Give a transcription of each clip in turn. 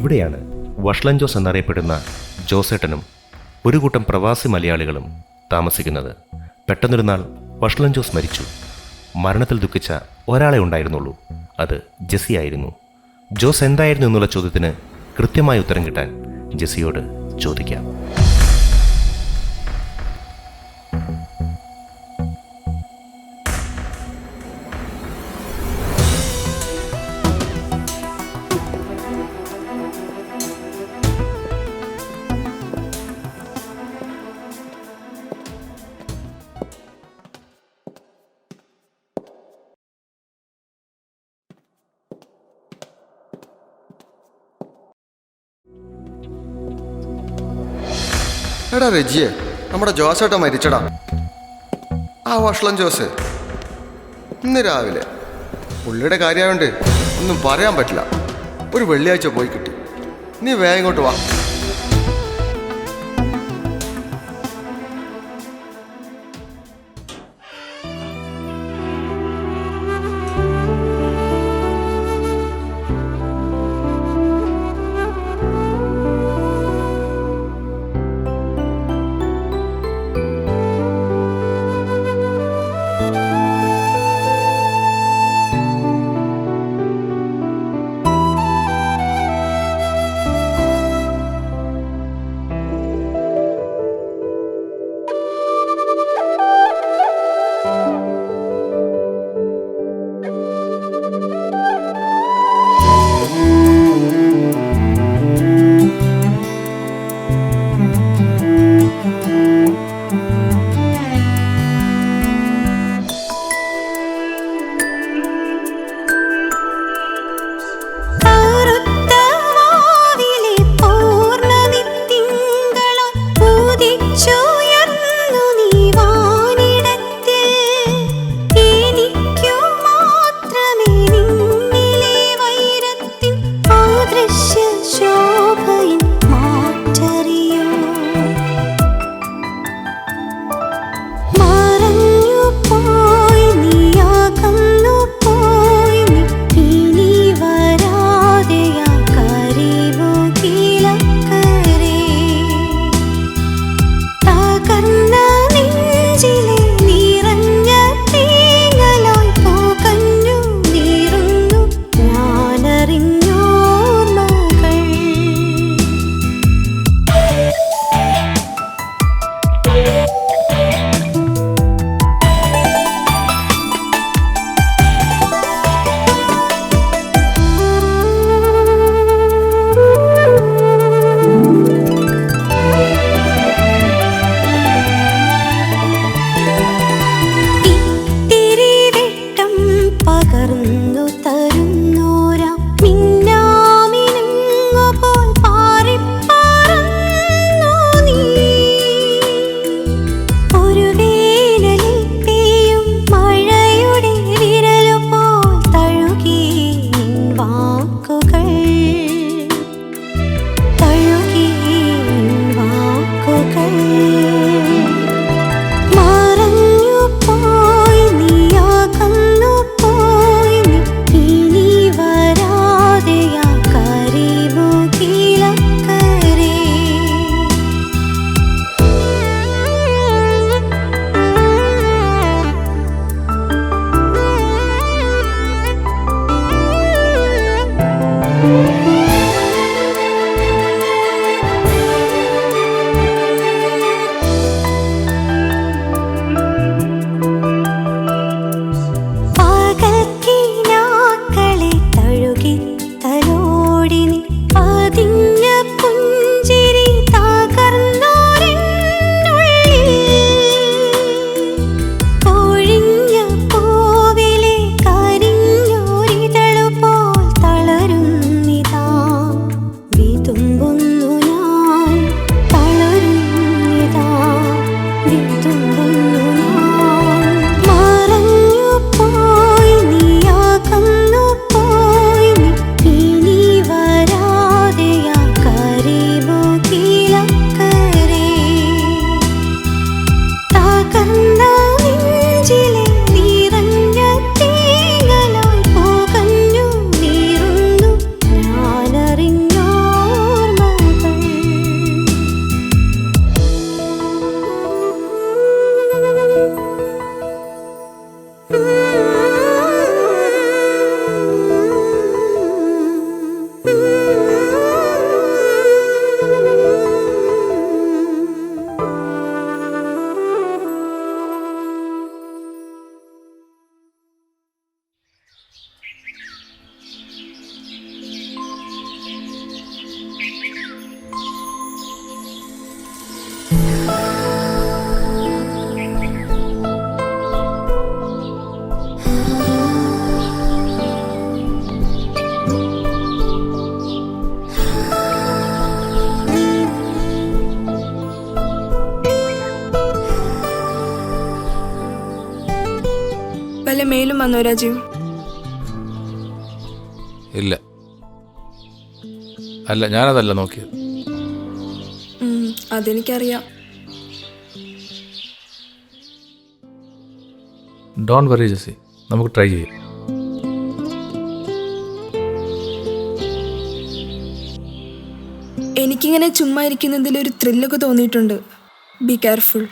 ഇവിടെയാണ് വഷളൻ ജോസ് എന്നറിയപ്പെടുന്ന ജോസേട്ടനും ഒരു കൂട്ടം പ്രവാസി മലയാളികളും താമസിക്കുന്നത്. പെട്ടെന്നൊരു നാൾ വഷളൻ ജോസ് മരിച്ചു. മരണത്തിൽ ദുഃഖിച്ച ഒരാളെ ഉണ്ടായിരുന്നുള്ളൂ. അത് ജെസ്സിയായിരുന്നു. ജോസ് എന്തായിരുന്നു എന്നുള്ള ചോദ്യത്തിന് കൃത്യമായ ഉത്തരം കിട്ടാൻ ജെസ്സിയോട് ചോദിക്കാം. എടാ റെജിയെ, നമ്മുടെ ജോസേട്ട മരിച്ചടാ. ആ വഷളൻ ജോസ് ഇന്ന് രാവിലെ. പുള്ളിയുടെ കാര്യമായോണ്ട് ഒന്നും പറയാൻ പറ്റില്ല. ഒരു വെള്ളിയാഴ്ച പോയി കിട്ടി. നീ വേഗം ഇങ്ങോട്ട് വാ. വല്ലതും വന്നോ രാജീവ്? ഇല്ല, അല്ല, ഞാനതല്ല നോക്കിയത്. അതെനിക്കറിയാം. ഡോൺ വറി ജെസ്സി, നമുക്ക് ട്രൈ ചെയ്യാം. എനിക്കിങ്ങനെ ചുമ്മാ ഇരിക്കുന്നതിൽ ഒരു ത്രില്ലൊക്കെ തോന്നിയിട്ടുണ്ട്. Be careful.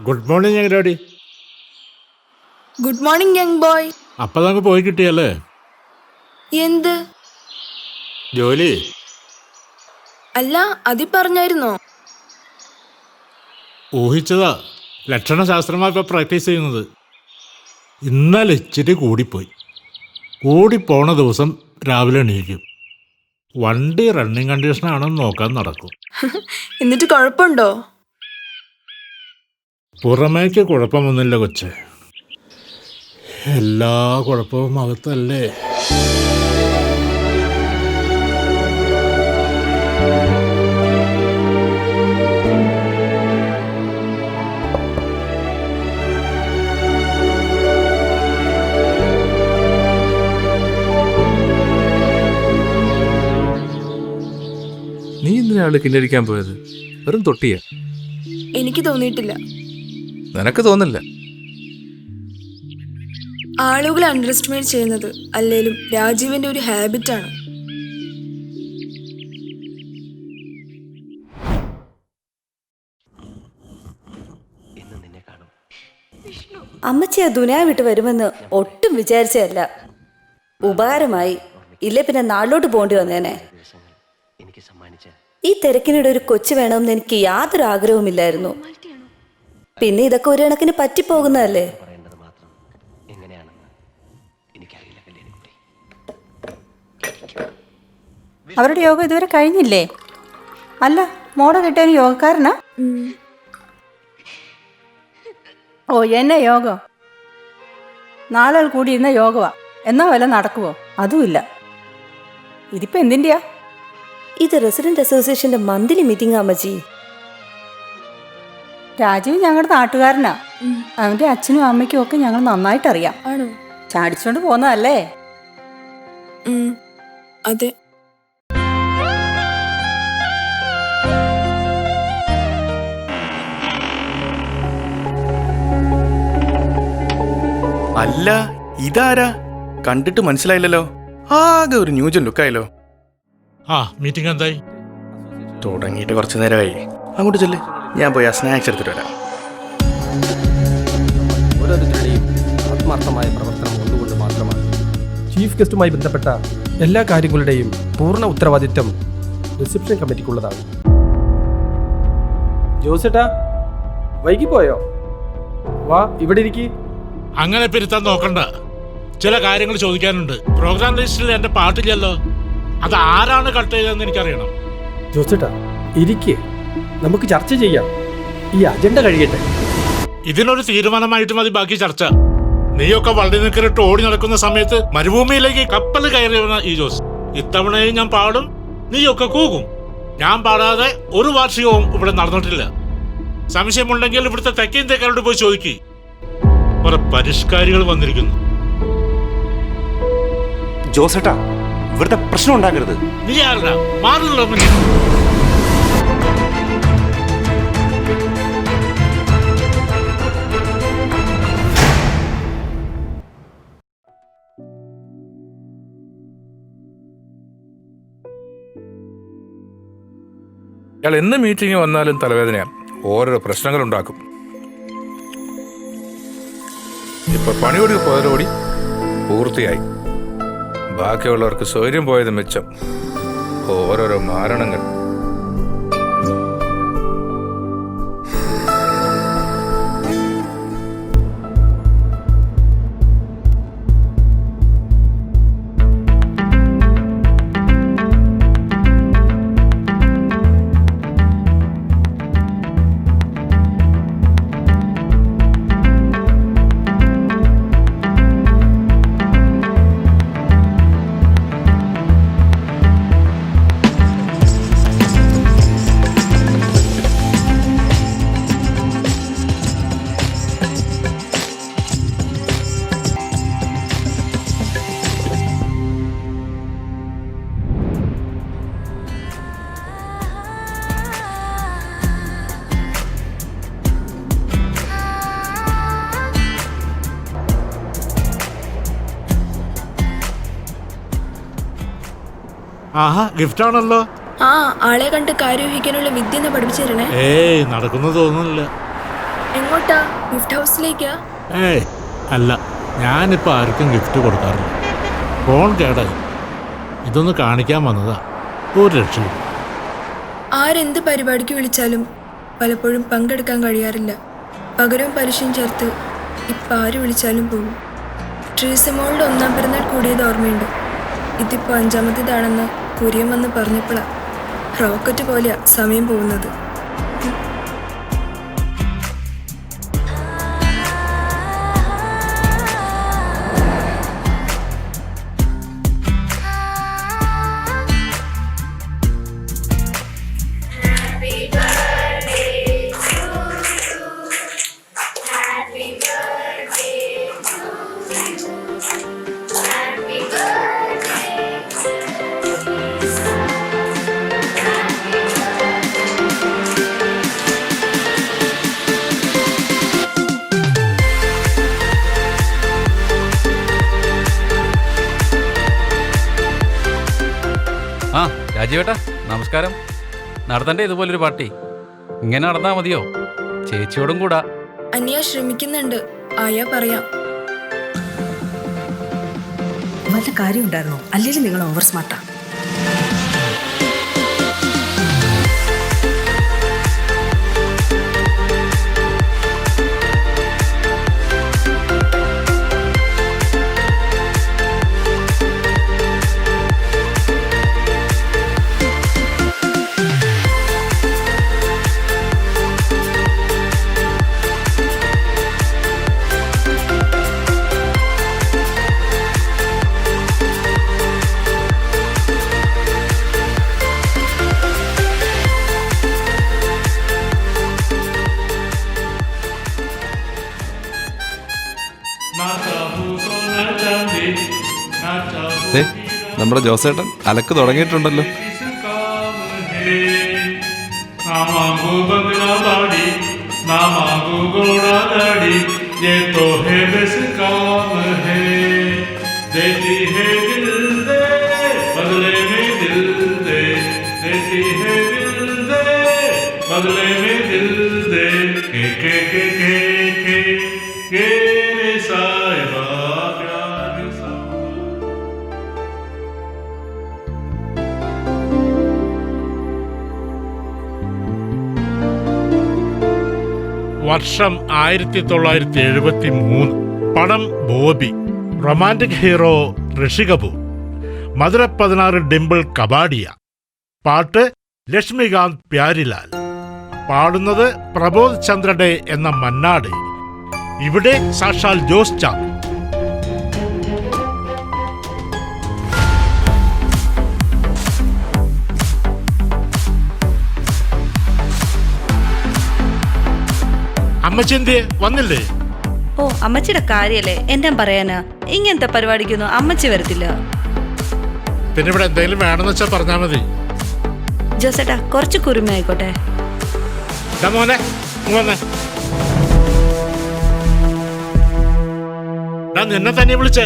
ഗുഡ് മോർണിംഗ് എങ്ങനെയാടി? Good morning young boy. അപ്പം നമുക്ക് പോയി കിട്ടിയല്ലേ? എന്ത് ജോലി? അല്ല, അതി പറഞ്ഞായിരുന്നോ? ഊഹിച്ചതാ. ലക്ഷണശാസ്ത്രമാണ് ഇപ്പം പ്രാക്ടീസ് ചെയ്യുന്നത്. ഇന്നലെ ഇച്ചിരി കൂടിപ്പോണ ദിവസം രാവിലെ എണീക്കും. വണ്ടി റണ്ണിങ് കണ്ടീഷനാണെന്ന് നോക്കാൻ നടക്കും. എന്നിട്ട് കുഴപ്പമുണ്ടോ? പുറമേക്ക് കുഴപ്പമൊന്നുമില്ല കൊച്ചെ, എല്ലാ കുഴപ്പവും അകത്തല്ലേ. നീ എന്തിനാണ് കിന്നടിക്കാൻ പോയത്? വെറും തൊട്ടിയ. എനിക്ക് തോന്നിയിട്ടില്ല. നിനക്ക് തോന്നില്ല? ആളുകൾ അണ്ടർ എസ്റ്റിമേറ്റ് ചെയ്യുന്നത് അല്ലേലും രാജീവിന്റെ ഒരു ഹാബിറ്റാണ്. അമ്മച്ചി ആ ദുനിയാ വിട്ട് വരുമെന്ന് ഒട്ടും വിചാരിച്ചതല്ല. ഉപകാരമായി. ഇല്ലേ പിന്നെ നാട്ടിലോട്ട് പോകേണ്ടി വന്നേനെ. ഈ തിരക്കിനിടെ ഒരു കൊച്ചു വേണമെന്ന് എനിക്ക് യാതൊരു ആഗ്രഹവുമില്ലായിരുന്നു. പിന്നെ ഇതൊക്കെ ഒരു കണക്കിന് പറ്റിപ്പോകുന്നതല്ലേ. അവരുടെ യോഗ ഇതുവരെ കഴിഞ്ഞില്ലേ? അല്ല, മോടെ കിട്ടിയ യോഗക്കാരനാ? ഓ, എന്നെ യോഗം? നാളുകൾ കൂടി ഇരുന്ന യോഗമാ. എന്നാ വല്ല നടക്കുവോ? അതുമില്ല. ഇതിപ്പോ എന്തിൻ്റെയാ? ഇത് റെസിഡന്റ് അസോസിയേഷന്റെ മന്ത്ലി മീറ്റിംഗ് അമ്മച്ചി. രാജീവ് ഞങ്ങളുടെ നാട്ടുകാരനാ. അവന്റെ അച്ഛനും അമ്മയ്ക്കും ഒക്കെ ഞങ്ങൾ നന്നായിട്ടറിയാം. ആണോ? ചാടിച്ചോണ്ട് പോന്നതല്ലേ? അതെ. അല്ല, ഇതാരാ? കണ്ടിട്ട് മനസ്സിലായില്ലല്ലോ. ആകെ ഒരു ന്യൂജൻ ലുക്കായല്ലോ. മീറ്റിംഗ് എന്തായി? തുടങ്ങിയിട്ട് കുറച്ച് നേരമായി. അങ്ങോട്ട് ചെല്ല്, ഞാൻ പോയി ആ സ്നാക്സ് എടുത്തിട്ട് വരാം. ഓരോരുത്തരുടെയും ആത്മാർത്ഥമായ പ്രവർത്തനം ഒന്നുകൊണ്ട് മാത്രമാണ് ചീഫ് ഗസ്റ്റുമായി ബന്ധപ്പെട്ട എല്ലാ കാര്യങ്ങളുടെയും പൂർണ്ണ ഉത്തരവാദിത്വം റിസപ്ഷൻ കമ്മിറ്റിക്കുള്ളതാണ്. ജോസേട്ടാ, വൈകിപ്പോയോ? വാ, ഇവിടെ ഇരിക്കി. അങ്ങനെ പിരുത്താൻ നോക്കണ്ട. ചില കാര്യങ്ങൾ ചോദിക്കാനുണ്ട്. പ്രോഗ്രാം ലിസ്റ്റിൽ എന്റെ പാട്ടില്ലല്ലോ. അത് ആരാണ് കട്ട് ചെയ്തതെന്ന് എനിക്കറിയണം. ജോസേട്ടാ, ഇരിക്കേ, നമുക്ക് ചർച്ച ചെയ്യാം. ഈ അജണ്ട കഴിയട്ടെ. ഇതിനൊരു തീരുമാനമായിട്ട് മതി ബാക്കി ചർച്ച. നീയൊക്കെ വള്ളി നിൽക്കിട്ട് ഓടി നടക്കുന്ന സമയത്ത് മരുഭൂമിയിലേക്ക് കപ്പൽ കയറിയവന ഈ ജോസ്. ഇത്തവണയും ഞാൻ പാടും, നീയൊക്കെ കൂകും. ഞാൻ പാടാതെ ഒരു വാർഷികവും ഇവിടെ നടന്നിട്ടില്ല. സംശയമുണ്ടെങ്കിൽ ഇവിടുത്തെ തെക്കേം തേക്കാരോട് പോയി ചോദിക്ക്. കുറെ പരിഷ്കാരികൾ വന്നിരിക്കുന്നു. ജോസേട്ടാ, ഇവിടുത്തെ പ്രശ്നം ഉണ്ടാക്കരുത്. നീ ആരടാ? മാറുള്ള ഇയാൾ എന്ന് മീറ്റിംഗ് വന്നാലും തലവേദനയാണ്. ഓരോരോ പ്രശ്നങ്ങൾ ഉണ്ടാക്കും. ഇപ്പൊ പണിയോടി പോയതോടി പൂർത്തിയായി. ബാക്കിയുള്ളവർക്ക് സ്വൈര്യം പോയത് മെച്ചം. ഓരോരോ മാരണങ്ങൾ. ആഹാ ഗിഫ്റ്റ് ആണല്ലോ. ആ ആളെ കണ്ട് കാര്യവഹിക്കാനുള്ള വിദ്യ ഒന്ന് പഠിപ്പിച്ചു തരണേ. ഏയ് നടക്കുന്നു തോന്നുന്നില്ല. എങ്ങോട്ടാ? ഗിഫ്റ്റ് ഹൗസിലേക്കാ? ഏയ് അല്ല, ഞാനിപ്പോൾ ആർക്കും ഗിഫ്റ്റ് കൊടുക്കാറില്ല. ഫോൺ കേടായി, ഇതൊന്ന് കാണിക്കാൻ വന്നതാ. ഒരു രക്ഷയും. ആരെന്ത് പരിപാടിക്ക് വിളിച്ചാലും പലപ്പോഴും പങ്കെടുക്കാൻ കഴിയാറില്ല. പകരവും പലിശയും ചേർത്ത് ഇപ്പം ആര് വിളിച്ചാലും പോകും. ട്രീസമോളുടെ 1-ാം പിറന്നാൾ കൂടിയത് ഓർമ്മയുണ്ട്. ഇതിപ്പോൾ 5-ാമത്തേതാണെന്ന് കുര്യൻ വന്ന് പറഞ്ഞപ്പോഴാണ്. റോക്കറ്റ് പോലെയാ സമയം പോകുന്നത്. ആ രാജീവേട്ടാ നമസ്കാരം. നടത്തണ്ടേ ഇതുപോലൊരു പാർട്ടി? ഇങ്ങനെ നടന്നാ മതിയോ? ചേച്ചിയോടും കൂടാ. അനിയ ശ്രമിക്കുന്നുണ്ട്, ആയാ പറയാം. വല്ല കാര്യം ഉണ്ടായിരുന്നോ? അല്ലെങ്കിൽ നിങ്ങൾ ഓവർ സ്മാർട്ടാ. നമ്മുടെ ജോസേട്ടൻ അലക്ക് തുടങ്ങിയിട്ടുണ്ടല്ലോ. വർഷം 1973. പടം ബോബി. Romantic hero Rishi Kapoor. മധുര 16 ഡിംപിൾ കബാഡിയ. പാട്ട് ലക്ഷ്മികാന്ത് പ്യാരിലാൽ. പാടുന്നത് പ്രബോധ് ചന്ദ്രഡേ എന്ന മന്നാട്. ഇവിടെ സാക്ഷാൽ ജോസ് ചാ. അമ്മച്ചിന്തിയെ വന്നില്ലേ? ഓ അമ്മച്ചിയുടെ കാര്യല്ലേ എന്താ പറയാനാ? ഇങ്ങനത്തെ പരിപാടിക്കൊന്നും അമ്മച്ചി വരത്തില്ല. പിന്നെ ഇവിടെ എന്തെങ്കിലും വേണമെന്ന് വെച്ചാൽ പറഞ്ഞാൽ മതി. ജോസേട്ടാ കുറച്ച് കുറുമ ആയിക്കോട്ടെ. മോനെ നിന്നെ തന്നെ വിളിച്ചേ.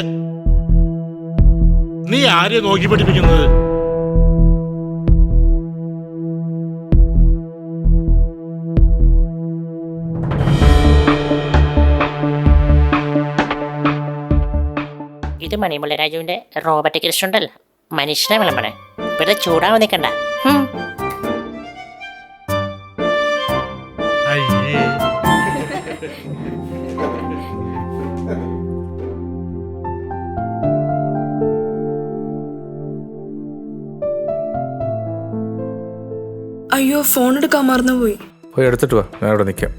നീ ആരെയും നോക്കി പഠിപ്പിക്കുന്നത്? ഇത് മണിമുള്ള രാജുവിന്റെ റോബോട്ടിക് ഇൻസ്ട്രുമെന്റൽ മനുഷ്യനെ വിളമ്പണേ. ഇവിടെ ചൂടാവാൻ നിൽക്കണ്ട. അയ്യോ ഫോൺ എടുക്കാൻ മറന്നുപോയി. പോയി എടുത്തിട്ട് വാ, ഞാൻ അവിടെ നിൽക്കാം.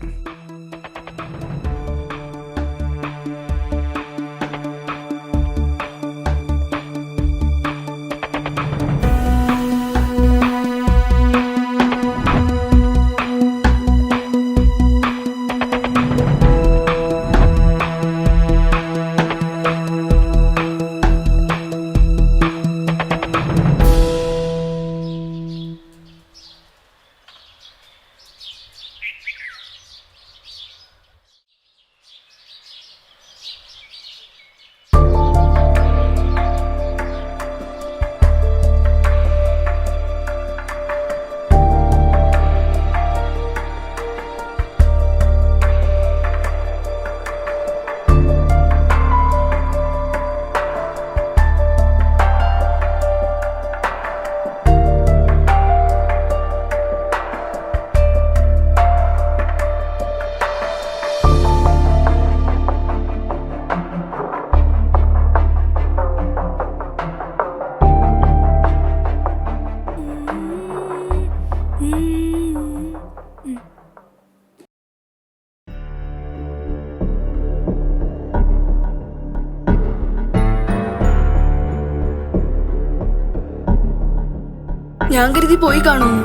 ഞാൻ കരുതി പോയി കാണുന്നു.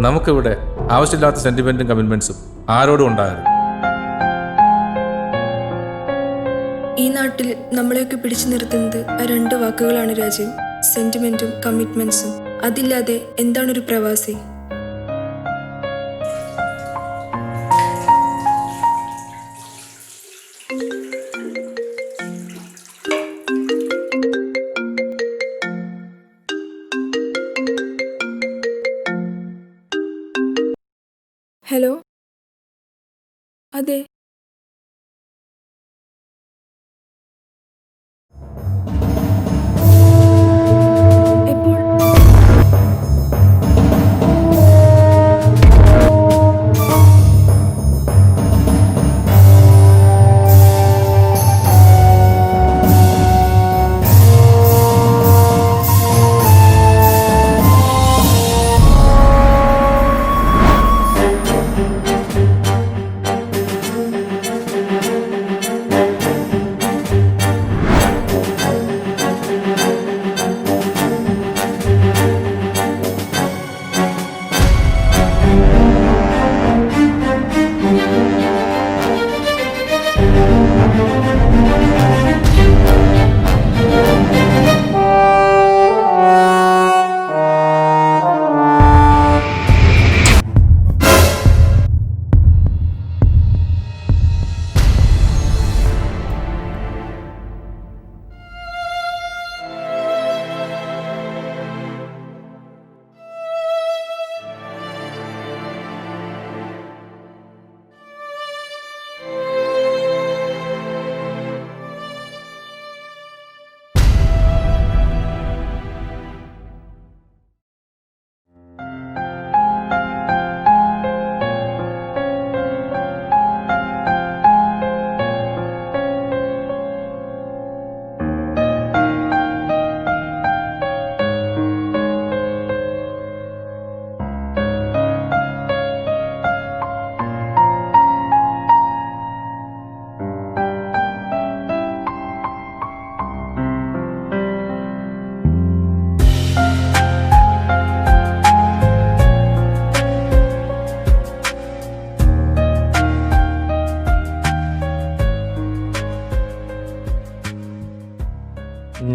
നമുക്കിവിടെ ആവശ്യമില്ലാത്ത സെന്റിമെന്റും കമ്മിറ്റ്മെന്റ്സും ആരോടും ഉണ്ടാകരുത്. ഈ നാട്ടിൽ നമ്മളെയൊക്കെ പിടിച്ചു നിർത്തുന്നത് ആ 2 വാക്കുകളാണ് രാജീവ്. സെന്റിമെന്റും കമ്മിറ്റ്മെന്റ്സും. അതില്ലാതെ എന്താണൊരു പ്രവാസി? ഹലോ, അതെ. എപ്പോൾ?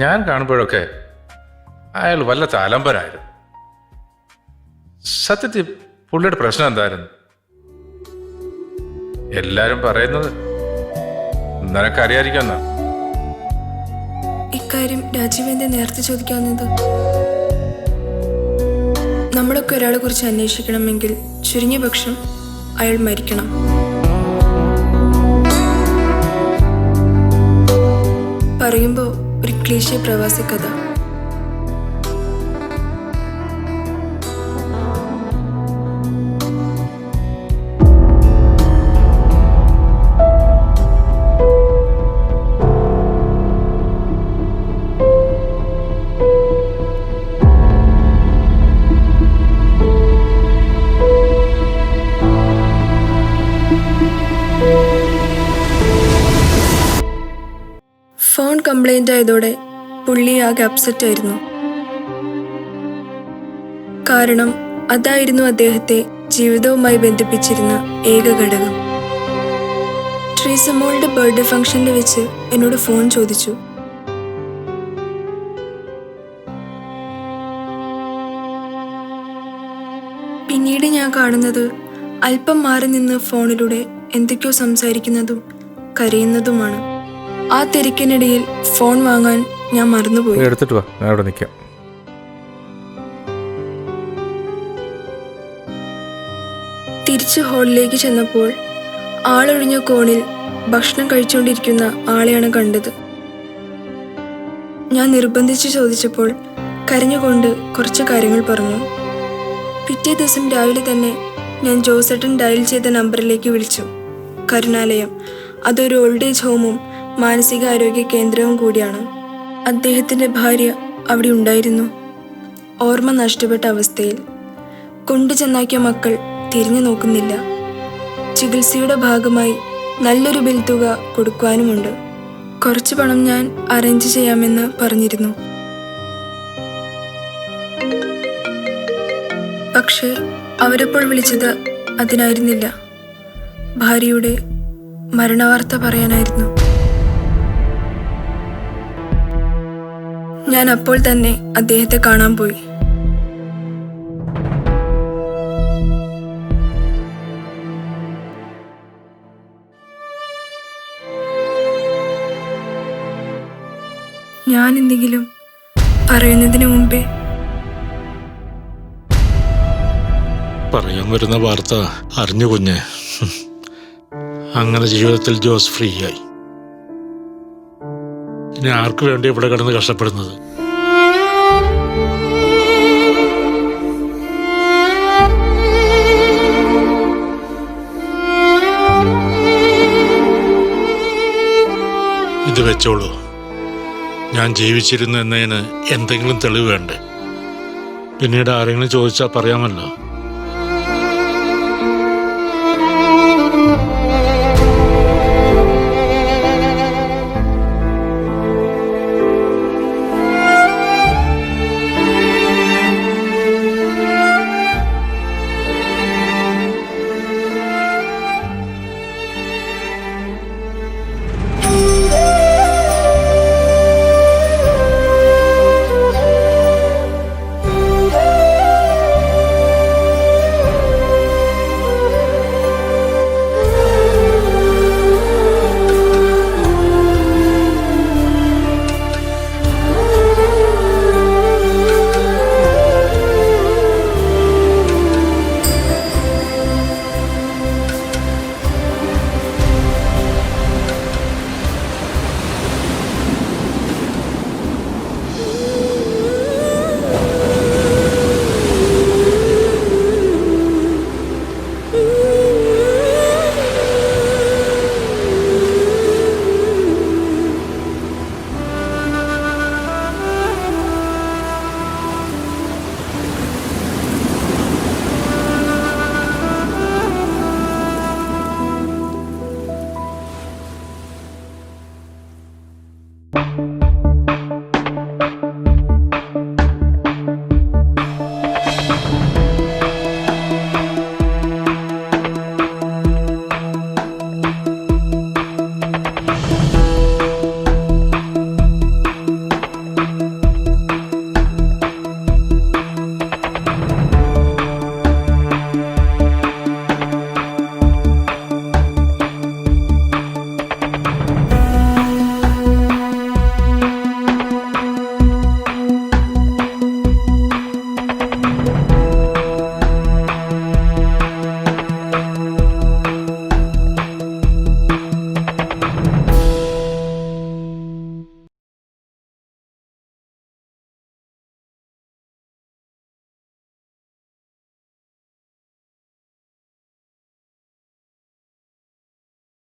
ഞാൻ കാണുമ്പോഴൊക്കെ അയാൾ വല്ല താലമ്പരായിരുന്നു. സത്യത്തിൽ പുള്ളിയുടെ പ്രശ്നം എന്തായിരുന്നു? എല്ലാരും പറയുന്നത് നിനക്കറിയാതിരിക്കുന്ന ഇക്കാര്യം രാജീവിന്റെ നേരത്തെ ചോദിക്കാവുന്നത്. നമ്മളൊക്കെ ഒരാളെ കുറിച്ച് അന്വേഷിക്കണമെങ്കിൽ ചുരുങ്ങിയ പക്ഷം അയാൾ മരിക്കണം. പറയുമ്പോ ഒരു ക്ലീശേ പ്രവാസി കഥ. ഫോൺ കംപ്ലൈന്റ് ആയതോടെ പുള്ളി ആകെ അപ്സെറ്റ് ആയിരുന്നു. കാരണം അതായിരുന്നു അദ്ദേഹത്തെ ജീവിതവുമായി ബന്ധിപ്പിച്ചിരുന്ന ഏക ഘടകം. ട്രീസമോളുടെ ബർത്ത്ഡേ ഫംഗ്ഷനിൽ വെച്ച് എന്നോട് ഫോൺ ചോദിച്ചു. പിന്നീട് ഞാൻ കാണുന്നത് അല്പം മാറി നിന്ന് ഫോണിലൂടെ എന്തൊക്കെയോ സംസാരിക്കുന്നതും കരയുന്നതുമാണ്. ആ തിരക്കിനിടയിൽ ഫോൺ വാങ്ങാൻ ഞാൻ മറന്നുപോയി. എടുത്തിട്ട് വാ, ഞാൻ അവിടെ നിൽക്കാം. തിരിച്ച് ഹാളിലേക്ക് ചെന്നപ്പോൾ ആളൊഴിഞ്ഞ കോണിൽ ഭക്ഷണം കഴിച്ചുകൊണ്ടിരിക്കുന്ന ആളെയാണ് കണ്ടത്. ഞാൻ നിർബന്ധിച്ച് ചോദിച്ചപ്പോൾ കരഞ്ഞുകൊണ്ട് കുറച്ച് കാര്യങ്ങൾ പറഞ്ഞു. പിറ്റേ ദിവസം രാവിലെ തന്നെ ഞാൻ ജോസേട്ടൻ ഡയൽ ചെയ്ത നമ്പറിലേക്ക് വിളിച്ചു. കരുണാലയം, അതൊരു ഓൾഡ് ഏജ് ഹോമും മാനസികാരോഗ്യ കേന്ദ്രവും കൂടിയാണ്. അദ്ദേഹത്തിൻ്റെ ഭാര്യ അവിടെ ഉണ്ടായിരുന്നു, ഓർമ്മ നഷ്ടപ്പെട്ട അവസ്ഥയിൽ. കൊണ്ടുചെന്നാക്കിയ മക്കൾ തിരിഞ്ഞു നോക്കുന്നില്ല. ചികിത്സയുടെ ഭാഗമായി നല്ലൊരു ബിൽ തുക കൊടുക്കുവാനുമുണ്ട്. കുറച്ച് പണം ഞാൻ അറേഞ്ച് ചെയ്യാമെന്ന് പറഞ്ഞിരുന്നു. പക്ഷേ അവരെപ്പോൾ വിളിച്ചത് അതിനായിരുന്നില്ല, ഭാര്യയുടെ മരണവാർത്ത പറയാനായിരുന്നു. ഞാൻ അപ്പോൾ തന്നെ അദ്ദേഹത്തെ കാണാൻ പോയി. ഞാൻ എന്തെങ്കിലും പറയുന്നതിന് മുമ്പേ പറയാൻ വരുന്ന വാർത്ത അറിഞ്ഞു കുഞ്ഞ്. അങ്ങനെ ജീവിതത്തിൽ ജോസ് ഫ്രീ ആയി. ഇനി ആർക്കു വേണ്ടി ഇവിടെ കിടന്ന് കഷ്ടപ്പെടുന്നത്? ഇത് വെച്ചോളൂ. ഞാൻ ജീവിച്ചിരുന്നു എന്നതിന് എന്തെങ്കിലും തെളിവ് വേണ്ടേ? പിന്നീട് ആരെങ്കിലും ചോദിച്ചാൽ പറയാമല്ലോ.